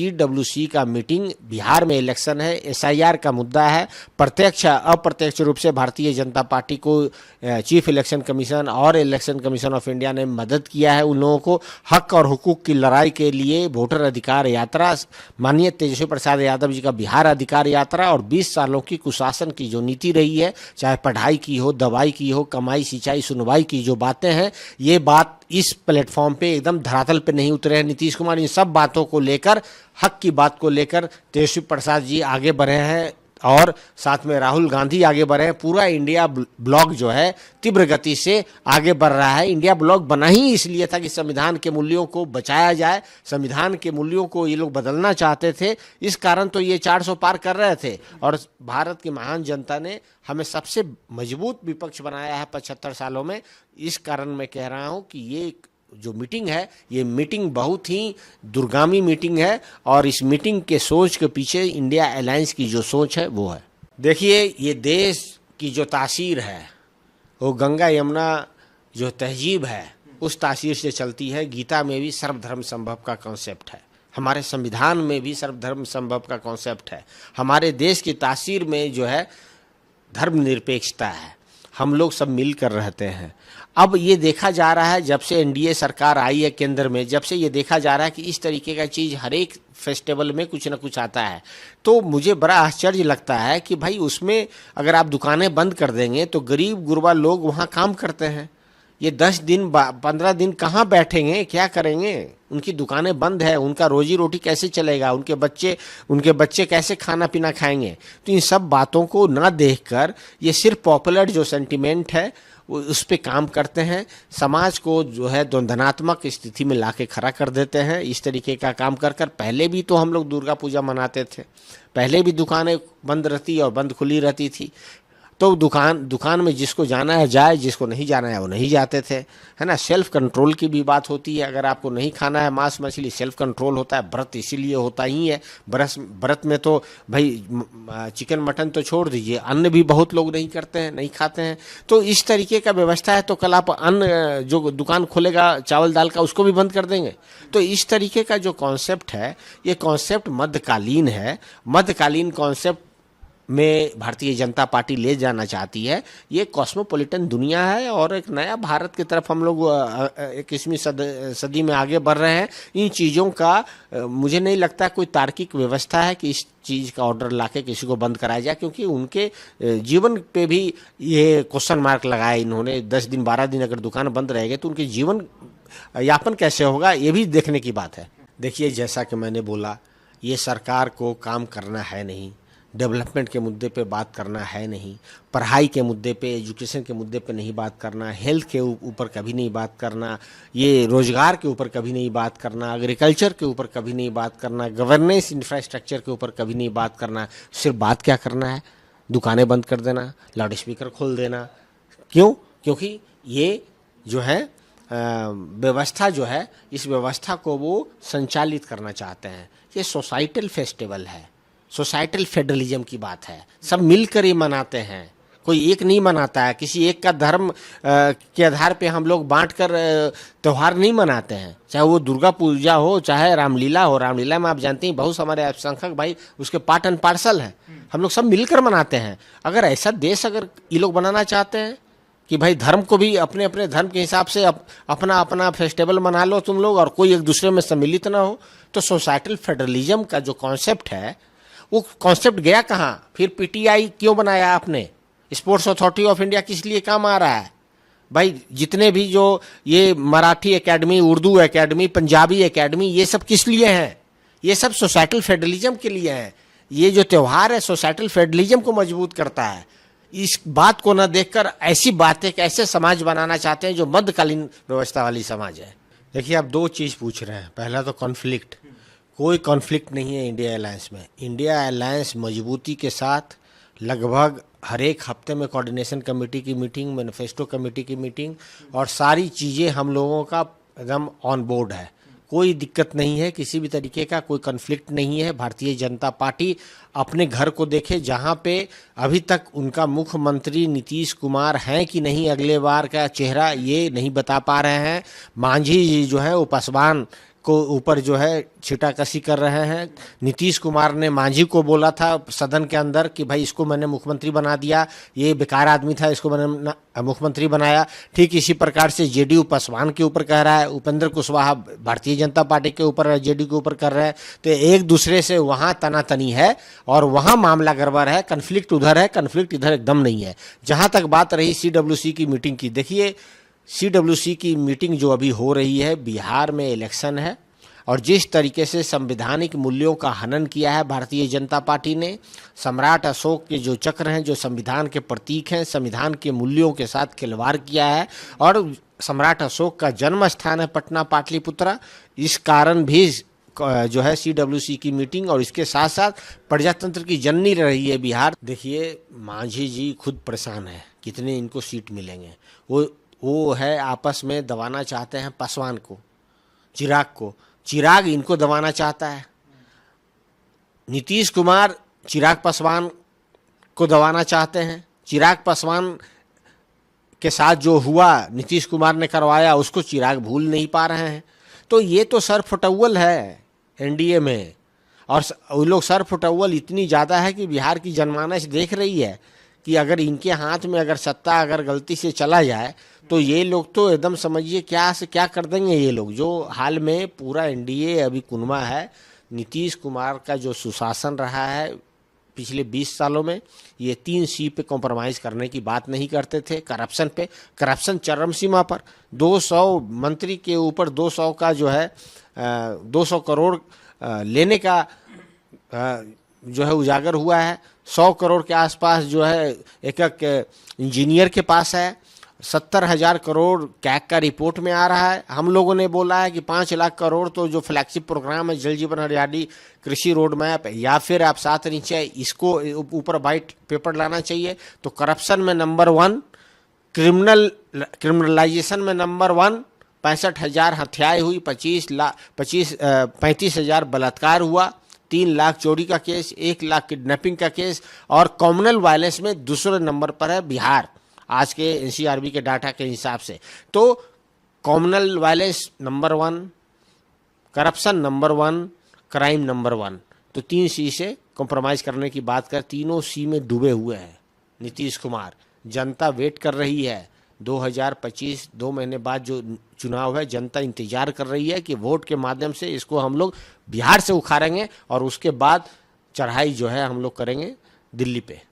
CWC का meeting, Bihar में election है, SIR का मुद्दा है, प्रत्यक्ष अप्रत्यक्ष रूप से भारतीय जनता पार्टी को चीफ इलेक्शन कमीशन और इलेक्शन कमीशन ऑफ इंडिया ने मदद किया है उन लोगों को हक और हुकूक की लड़ाई के लिए। वोटर अधिकार यात्रा, माननीय तेजस्वी प्रसाद यादव जी का बिहार अधिकार यात्रा और 20 सालों की कुशासन की जो नीति रही है, चाहे पढ़ाई की हो, दवाई की हो, कमाई सिंचाई सुनवाई की जो बातें हैं, ये बात इस प्लेटफॉर्म पे एकदम धरातल पे नहीं उतरे हैं। नीतीश कुमार इन सब बातों को लेकर, हक की बात को लेकर तेजस्वी प्रसाद जी आगे बढ़े हैं और साथ में राहुल गांधी आगे बढ़े हैं। पूरा इंडिया ब्लॉक जो है तीव्र गति से आगे बढ़ रहा है। इंडिया ब्लॉक बना ही इसलिए था कि संविधान के मूल्यों को बचाया जाए, संविधान के मूल्यों को ये लोग बदलना चाहते थे, इस कारण तो ये 400 पार कर रहे थे। और भारत की महान जनता ने हमें सबसे मजबूत विपक्ष बनाया है 75 सालों में। इस कारण मैं कह रहा हूँ कि ये जो मीटिंग है, ये मीटिंग बहुत ही दूरगामी मीटिंग है और इस मीटिंग के सोच के पीछे इंडिया अलायंस की जो सोच है वो है। देखिए, ये देश की जो तासीर है वो गंगा यमुना जो तहजीब है उस तासीर से चलती है। गीता में भी सर्वधर्म संभव का कॉन्सेप्ट है, हमारे संविधान में भी सर्वधर्म संभव का कॉन्सेप्ट है। हमारे देश की तासीर में जो है धर्मनिरपेक्षता है, हम लोग सब मिलकर रहते हैं। अब ये देखा जा रहा है जब से NDA सरकार आई है केंद्र में, जब से ये देखा जा रहा है कि इस तरीके का चीज़ हर एक फेस्टिवल में कुछ ना कुछ आता है, तो मुझे बड़ा आश्चर्य लगता है कि भाई उसमें अगर आप दुकानें बंद कर देंगे तो गरीब गुरबा लोग वहाँ काम करते हैं, ये 10 दिन 15 दिन कहाँ बैठेंगे, क्या करेंगे? उनकी दुकानें बंद है, उनका रोजी रोटी कैसे चलेगा, उनके बच्चे कैसे खाना पीना खाएंगे? तो इन सब बातों को ना देखकर ये सिर्फ पॉपुलर जो सेंटिमेंट है उस पे काम करते हैं, समाज को जो है द्वंद्वात्मक स्थिति में लाके खड़ा कर देते हैं। इस तरीके का काम कर कर पहले भी तो हम लोग दुर्गा पूजा मनाते थे, पहले भी दुकानें बंद रहती और बंद खुली रहती थी, तो दुकान में जिसको जाना है जाए, जिसको नहीं जाना है वो नहीं जाते थे, है ना। सेल्फ कंट्रोल की भी बात होती है, अगर आपको नहीं खाना है मांस मछली, सेल्फ कंट्रोल होता है। व्रत इसीलिए होता ही है, व्रत में तो भाई चिकन मटन तो छोड़ दीजिए, अन्न भी बहुत लोग नहीं करते हैं, नहीं खाते हैं। तो इस तरीके का व्यवस्था है, तो कल आप अन्न जो दुकान खोलेगा चावल दाल का उसको भी बंद कर देंगे। तो इस तरीके का जो कॉन्सेप्ट है, ये कॉन्सेप्ट मध्यकालीन है। मध्यकालीन कॉन्सेप्ट में भारतीय जनता पार्टी ले जाना चाहती है। ये कॉस्मोपॉलिटन दुनिया है और एक नया भारत की तरफ हम लोग 21वीं सदी में आगे बढ़ रहे हैं। इन चीज़ों का मुझे नहीं लगता कोई तार्किक व्यवस्था है कि इस चीज़ का ऑर्डर लाके किसी को बंद कराया जाए, क्योंकि उनके जीवन पे भी ये क्वेश्चन मार्क लगाया इन्होंने। 10 दिन 12 दिन अगर दुकान बंद रहेगी तो उनके जीवन यापन कैसे होगा, ये भी देखने की बात है। देखिए, जैसा कि मैंने बोला, ये सरकार को काम करना है नहीं, डेवलपमेंट के मुद्दे पे बात करना है नहीं, पढ़ाई के मुद्दे पे, एजुकेशन के मुद्दे पे नहीं बात करना, हेल्थ के ऊपर कभी नहीं बात करना, ये रोजगार के ऊपर कभी नहीं बात करना, एग्रीकल्चर के ऊपर कभी नहीं बात करना, गवर्नेंस इंफ्रास्ट्रक्चर के ऊपर कभी नहीं बात करना। सिर्फ बात क्या करना है? दुकानें बंद कर देना, लाउड स्पीकर खोल देना। क्यों? क्योंकि ये जो है व्यवस्था जो है, इस व्यवस्था को वो संचालित करना चाहते हैं। ये सोसाइटल फेस्टिवल है, सोसाइटल फेडरलिज्म की बात है, सब मिलकर ही मनाते हैं, कोई एक नहीं मनाता है। किसी एक का धर्म के आधार पे हम लोग बांटकर त्यौहार नहीं मनाते हैं, चाहे वो दुर्गा पूजा हो, चाहे रामलीला हो। रामलीला में आप जानते हैं बहुत हमारे अल्पसंख्यक भाई उसके पार्ट एंड पार्सल हैं, हम लोग सब मिलकर मनाते हैं। अगर ऐसा देश अगर ये लोग बनाना चाहते हैं कि भाई धर्म को भी अपने अपने धर्म के हिसाब से अपना अपना फेस्टिवल मना लो तुम लोग और कोई एक दूसरे में सम्मिलित ना हो, तो सोसाइटल फेडरलिज्म का जो कॉन्सेप्ट है वो कॉन्सेप्ट गया कहाँ? फिर PTI क्यों बनाया आपने? स्पोर्ट्स अथॉरिटी ऑफ इंडिया किस लिए काम आ रहा है? भाई जितने भी जो ये Marathi academy, Urdu academy, Punjabi academy, ये सब किस लिए हैं? ये सब सोसाइटल फेडरलिज्म के लिए हैं। ये जो त्यौहार है सोसाइटल फेडरलिज्म को मजबूत करता है। इस बात को न देखकर ऐसी बातें, ऐसे समाज बनाना चाहते हैं जो मध्यकालीन व्यवस्था वाली समाज है। देखिए, आप 2 चीज़ पूछ रहे हैं। पहला तो कॉन्फ्लिक्ट, कोई कॉन्फ्लिक्ट नहीं है इंडिया अलायंस में। इंडिया अलायंस मजबूती के साथ लगभग हर एक हफ्ते में कोऑर्डिनेशन कमेटी की मीटिंग, मैनिफेस्टो कमेटी की मीटिंग और सारी चीज़ें हम लोगों का एकदम ऑन बोर्ड है। कोई दिक्कत नहीं है, किसी भी तरीके का कोई कॉन्फ्लिक्ट नहीं है। भारतीय जनता पार्टी अपने घर को देखे, जहां पे अभी तक उनका मुख्यमंत्री नीतीश कुमार हैं कि नहीं, अगले बार का चेहरा ये नहीं बता पा रहे हैं। मांझी जी जो है वो पासवान को ऊपर जो है छीटाकशी कर रहे हैं। नीतीश कुमार ने मांझी को बोला था सदन के अंदर कि भाई इसको मैंने मुख्यमंत्री बना दिया, ये बेकार आदमी था, इसको मैंने मुख्यमंत्री बनाया। ठीक इसी प्रकार से जेडीयू पासवान के ऊपर कह रहा है, उपेंद्र कुशवाहा भारतीय जनता पार्टी के ऊपर, जेडीयू के ऊपर कर रहे हैं। तो एक दूसरे से वहाँ तनातनी है और वहाँ मामला गड़बड़ है, कन्फ्लिक्ट उधर है, कन्फ्लिक्ट इधर एकदम नहीं है। जहाँ तक बात रही सीडब्ल्यूसी की मीटिंग की, देखिए सीडब्ल्यूसी की मीटिंग जो अभी हो रही है, बिहार में इलेक्शन है और जिस तरीके से संवैधानिक मूल्यों का हनन किया है भारतीय जनता पार्टी ने, सम्राट अशोक के जो चक्र हैं, जो संविधान के प्रतीक हैं, संविधान के मूल्यों के साथ खिलवाड़ किया है और सम्राट अशोक का जन्म स्थान है पटना पाटलिपुत्रा। इस कारण भी जो है सीडब्ल्यूसी की मीटिंग और इसके साथ साथ प्रजातंत्र की जननी रही है बिहार। देखिए मांझी जी खुद परेशान है, कितने इनको सीट मिलेंगे। वो है आपस में दबाना चाहते हैं पासवान को, चिराग को, चिराग इनको दबाना चाहता है। नीतीश कुमार चिराग पासवान को दबाना चाहते हैं। चिराग पासवान के साथ जो हुआ नीतीश कुमार ने करवाया उसको चिराग भूल नहीं पा रहे हैं। तो ये तो सर फुटअव्वल है एनडीए में, और वो लोग सर फुटअव्वल इतनी ज़्यादा है कि बिहार की जनमानस देख रही है कि अगर इनके हाथ में अगर सत्ता अगर गलती से चला जाए तो ये लोग तो एकदम समझिए क्या से क्या कर देंगे। ये लोग जो हाल में पूरा एनडीए अभी कुनमा है, नीतीश कुमार का जो सुशासन रहा है पिछले 20 सालों में, ये 3 सी पे कॉम्प्रोमाइज़ करने की बात नहीं करते थे। करप्शन पे, करप्शन चरम सीमा पर, 200 मंत्री के ऊपर 200 का जो है 200 करोड़ लेने का जो है उजागर हुआ है। 100 करोड़ के आसपास जो है एक इंजीनियर के पास है। 70,000 करोड़ कैग का रिपोर्ट में आ रहा है। हम लोगों ने बोला है कि 5 लाख करोड़ तो जो फ्लैगशिप प्रोग्राम है जल जीवन हरियाली कृषि रोड मैप, या फिर आप 7 नीचे इसको ऊपर वाइट पेपर लाना चाहिए। तो करप्शन में नंबर 1, क्रिमिनलाइजेशन में नंबर 1, 65,000 हत्याएं हुई, 35,000 बलात्कार हुआ, 3 लाख चोरी का केस, 1 लाख किडनैपिंग का केस, और कॉम्युनल वायलेंस में दूसरे नंबर पर है बिहार आज के एनसीआरबी के डाटा के हिसाब से। तो communal violence number 1, corruption number 1, crime number 1। तो 3 सी से कॉम्प्रोमाइज़ करने की बात कर, तीनों सी में डूबे हुए हैं नीतीश कुमार। जनता वेट कर रही है 2025, 2 महीने बाद जो चुनाव है, जनता इंतजार कर रही है कि वोट के माध्यम से इसको हम लोग बिहार से उखाड़ेंगे और उसके बाद चढ़ाई जो है हम लोग करेंगे दिल्ली पे।